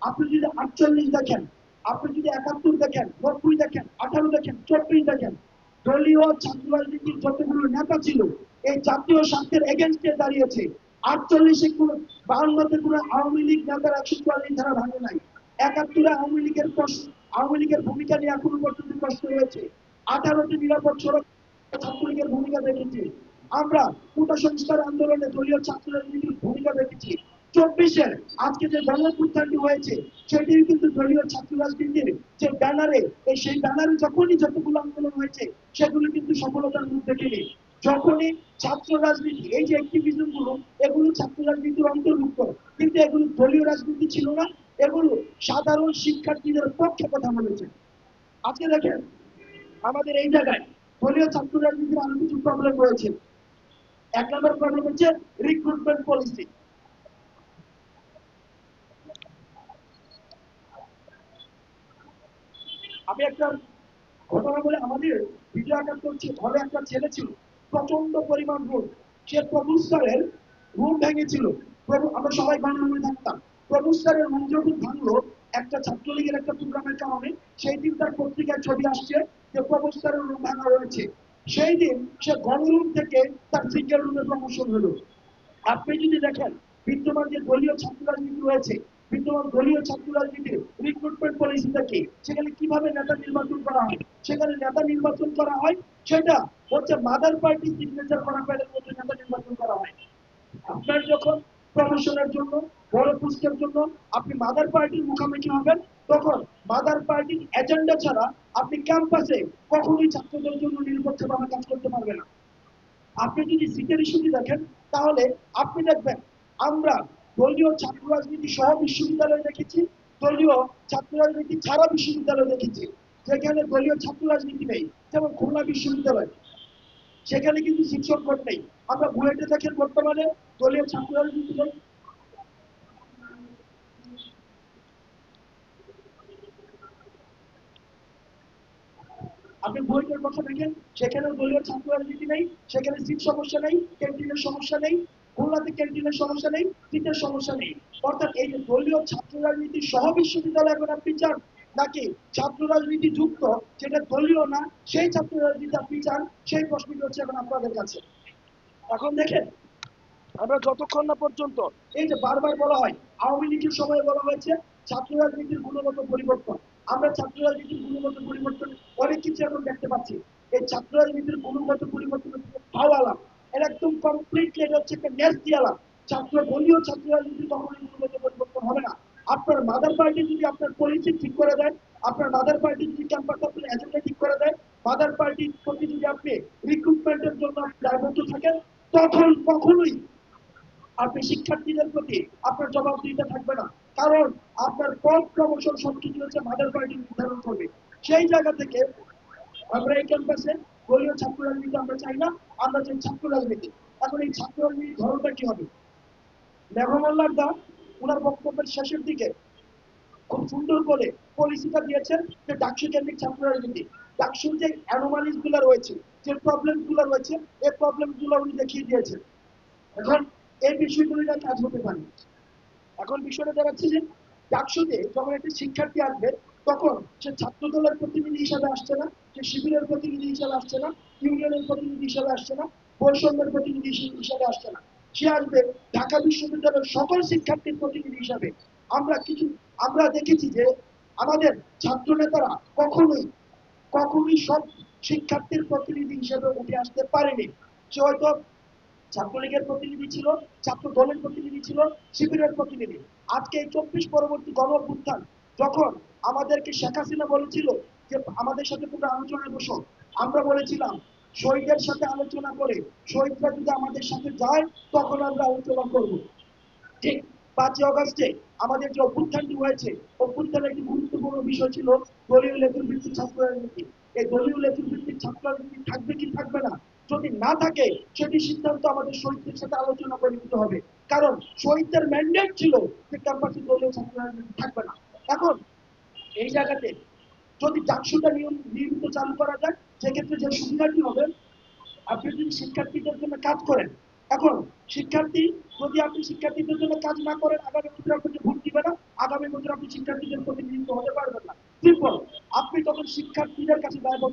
আপনি যদি 48 দেখেন, আপনি যদি 71 দেখেন, 90 দেখেন, 18 দেখেন, 34 দেখেন, দলীয় ছাত্র রাজনীতির যতগুলো নেতা ছিল এই জাতীয় স্বার্থের এগেনস্টে দাঁড়িয়েছে। 48-এ কোনো, 52-তে কোনো আওয়ামী লীগ নেতার 144 ধারা ভাঙে নাই। 71-এ আওয়ামী লীগের ভূমিকা নিয়ে এখনো পর্যন্ত প্রশ্ন রয়েছে। 18-তে নিরাপদ সড়ক ছাত্রলীগের ভূমিকা দেখেছি আমরা। কোটা সংস্কার আন্দোলনে দলীয় ছাত্র রাজনীতির ভূমিকা দেখেছি। 24-এর আজকে যে গণঅভ্যুত্থানটি হয়েছে সেটির কিন্তু দলীয় ছাত্র রাজনীতির যে ব্যানারে, সেই ব্যানারে যখনই যতগুলো আন্দোলন হয়েছে সেগুলো কিন্তু সফলতার মুখ দেখেনি। যখনই ছাত্র রাজনীতি, এই যে অ্যাক্টিভিজম গুলো, এগুলো ছাত্র রাজনীতির অন্তর্ভুক্ত, কিন্তু এগুলো দলীয় রাজনীতি ছিল না। এগুলো সাধারণ শিক্ষার্থীদের পক্ষে কথা বলেছে। আজকে দেখেন আমাদের এই জায়গায় দলীয় ছাত্র রাজনীতির আরো কিছু প্রবলেম রয়েছে। 1 নম্বর প্রবলেম হচ্ছে রিক্রুটমেন্ট পলিসি। আমি একটা ঘটনা বলে, আমাদের বিজয় একাত্তর হলে একটা ছেলে ছিল, প্রচন্ড পরিমাণ রোগ। সে প্রভুস্টারের রুম ভেঙেছিল। আমরা সবাই বাংলা থাকতাম। প্রভুস্টারের রুম যখন ভাঙলো একটা ছাত্রলীগের একটা প্রোগ্রামের কারণে, সেই দিন তার পত্রিকায় ছবি আসছে যে প্রভুস্টারের রুম ভাঙা রয়েছে। সেই দিন সে গণরুম থেকে তার সিঙ্গেল রুমে প্রমোশন হলো। আপনি যদি দেখেন বিদ্যমান যে দলীয় ছাত্র রাজনীতি রয়েছে, বিদ্যমান দলীয় ছাত্র রাজনীতির রিক্রুটমেন্ট পলিসিটা কি, সেখানে কিভাবে নেতা নির্বাচন করা হয়, সেখানে নেতা নির্বাচন করা হয় সেটা হচ্ছে মাদার পার্টি সিগনেচার করা প্যাডের মধ্যে নেতা নির্বাচন করা হয়। আপনার যখন প্রমোশনের জন্য, বড় পোস্টের জন্য আপনি মাদার পার্টির মুখোমুখি হবেন, তখন মাদার পার্টির এজেন্ডা ছাড়া আপনি ক্যাম্পাসে কখনোই ছাত্রদের জন্য নিরপেক্ষভাবে কাজ করতে পারবেন না। আপনি যদি সিটের ইস্যুটি দেখেন তাহলে আপনি দেখবেন আমরা দলীয় ছাত্র রাজনীতি সহ বিশ্ববিদ্যালয় দেখেছি, দলীয় ছাত্র রাজনীতি ছাড়া বিশ্ববিদ্যালয় দেখেছি। যেখানে দলীয় ছাত্র রাজনীতি নেই, যেমন খুলনা বিশ্ববিদ্যালয়, সেখানে কিন্তু সিট সংকট নেই। আমরা বুয়েটে দেখেন বর্তমানে দলীয় ছাত্র রাজনীতি নেই। আপনি বুয়েটের কথা দেখেন, সেখানেও দলীয় ছাত্র রাজনীতি নেই, সেখানে সিট সমস্যা নেই, ক্যান্টিনের সমস্যা নেই। খুলনাতে ক্যান্টিনের সমস্যা নেই, সিটের সমস্যা নেই। অর্থাৎ এই যে দলীয় ছাত্র রাজনীতি সহ বিশ্ববিদ্যালয় এখন আপনি চান, নাকি ছাত্র রাজনীতি যুক্ত যেটা দলীয় না সেই ছাত্র রাজনীতি আপনি চান, সেই প্রশ্নটি হচ্ছে এখন আপনাদের কাছে। এখন দেখেন আমরা যতক্ষণ না পর্যন্ত, এই যে বারবার বলা হয় আওয়ামী লীগের সময় বলা হয়েছে ছাত্র রাজনীতির গুণগত পরিবর্তন, আমরা ছাত্র রাজনীতির গুণগত পরিবর্তন অনেক কিছু এখন দেখতে পাচ্ছি। এই ছাত্র রাজনীতির গুণগত পরিবর্তন ভালো আলাপ, এটা একদম কমপ্লিটলি, এটা হচ্ছে একটা ন্যাস্টি আলাপ। দলীয় ছাত্র রাজনীতি কখনোই গুণগত পরিবর্তন হবে না। আপনার মাদার পার্টি যদি আপনার পলিসি ঠিক করে দেয়, আপনার মাদার পার্টি যদি ক্যাম্পাস আপনার এজেন্ডা ঠিক করে দেয়, মাদার পার্টির প্রতি যদি আপনি রিক্রুটমেন্টের জন্য দায়বদ্ধ থাকেন, তখন কখনোই আপনি শিক্ষার্থীদের প্রতি আপনার জবাবদিহিতা থাকবে না। কারণ আপনার পদ প্রমোশন সবকিছু হচ্ছে মাদার পার্টি নির্ধারণ করবে। সেই জায়গা থেকে আমরা এই ক্যাম্পাসে দলীয় ছাত্র রাজনীতি আমরা চাই না, আমরা চাই ছাত্র রাজনীতি। এখন এই ছাত্র রাজনীতির ধরনটা কি হবে? মেঘমল্লার দা ওনার বক্তব্যের শেষের দিকে খুব সুন্দর করে পলিসিটা দিয়েছেন যে ডাকসু কেন্দ্রিক ছাত্র রাজনীতি। ডাকসুর যে অ্যানোমালিস গুলো রয়েছে, যে প্রবলেম গুলো রয়েছে, এই প্রবলেম গুলো উনি দেখিয়ে দিয়েছেন। এখন এই বিষয়গুলো নিয়ে কাজ হতে পারে। এখন বিষয়টা দাঁড়াচ্ছে যে ডাকসুতে যখন একটি শিক্ষার্থী আসবে, তখন সে ছাত্র দলের প্রতিনিধি হিসাবে আসছে না, সে শিবিরের প্রতিনিধি হিসাবে আসছে না, ইউনিয়নের প্রতিনিধি হিসাবে আসছে না, বৈষম্যের প্রতিনিধি হিসাবে আসছে না। সে আসবে ঢাকা বিশ্ববিদ্যালয়ের সকল শিক্ষার্থীর প্রতিনিধি হিসাবে। আমরা কিছু, আমরা দেখেছি যে আমাদের ছাত্র নেতারা কখনোই কখনোই সব শিক্ষার্থীর প্রতিনিধি হিসেবে উঠে আসতে পারেনি। সে হয়তো ছাত্রলীগের প্রতিনিধি ছিল, ছাত্র দলের প্রতিনিধি ছিল, শিবিরের প্রতিনিধি। আজকে এই 24 পরবর্তী গণ অভ্যুত্থান, যখন আমাদেরকে শেখ হাসিনা বলেছিল যে আমাদের সাথে তোমরা আলোচনায় বসো, আমরা বলেছিলাম শহীদের সাথে আলোচনা করে শহীদরা যদি আমাদের সাথে যায় তখন আমরা আলোচনা করব। ঠিক 5 আগস্টে আমাদের যে অভ্যুত্থানটি হয়েছে, অভ্যুত্থানের একটি গুরুত্বপূর্ণ বিষয় ছিল দলীয় লেজুর ভিত্তিক ছাত্র রাজনীতি। এই দলীয় লেজুর ভিত্তিক ছাত্র রাজনীতি থাকবে কি থাকবে না, যদি না থাকে সেটি সিদ্ধান্ত আমাদের শহীদদের সাথে আলোচনা করে নিতে হবে। কারণ শহীদদের ম্যান্ডেট ছিল যে ক্যাম্পাসে দলীয় ছাত্র রাজনীতি থাকবে না। এখন এই জায়গাতে যদি ডাকসুটা নিয়মিত চালু করা যায়, সেক্ষেত্রে যে সুবিধাটি হবে, আপনি যদি শিক্ষার্থীদের জন্য কাজ করেন, এখন শিক্ষার্থী যদি আপনি শিক্ষার্থীদের জন্য কাজ না করেন, আগামী বছর আপনাকে ভোট দিবে না, আগামী বছর আপনি শিক্ষার্থীদের প্রতিনিধিত্ব হতে পারবেন না। সিম্পল। আপনি তখন শিক্ষার্থীদের কাছে দায়বদ্ধ